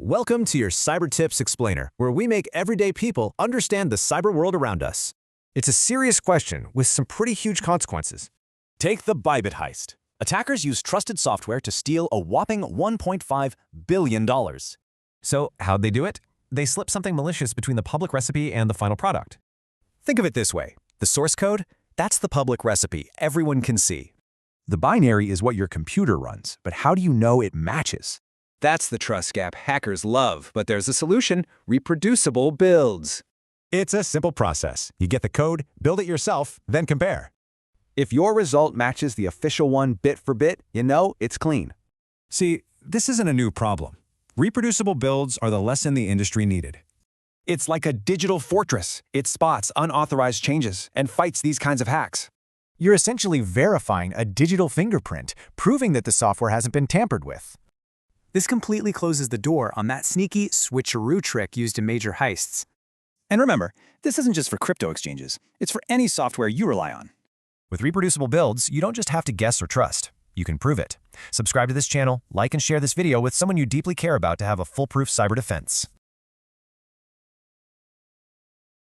Welcome to your Cyber Tips Explainer, where we make everyday people understand the cyber world around us. It's a serious question with some pretty huge consequences. Take the Bybit heist. Attackers use trusted software to steal a whopping $1.5 billion. So how'd they do it? They slipped something malicious between the public recipe and the final product. Think of it this way. The source code, that's the public recipe everyone can see. The binary is what your computer runs, but how do you know it matches? That's the trust gap hackers love, but there's a solution: reproducible builds. It's a simple process. You get the code, build it yourself, then compare. If your result matches the official one bit for bit, you know it's clean. See, this isn't a new problem. Reproducible builds are the lesson the industry needed. It's like a digital fortress. It spots unauthorized changes and fights these kinds of hacks. You're essentially verifying a digital fingerprint, proving that the software hasn't been tampered with. This completely closes the door on that sneaky switcheroo trick used in major heists. And remember, this isn't just for crypto exchanges. It's for any software you rely on. With reproducible builds, you don't just have to guess or trust. You can prove it. Subscribe to this channel, like and share this video with someone you deeply care about to have a foolproof cyber defense.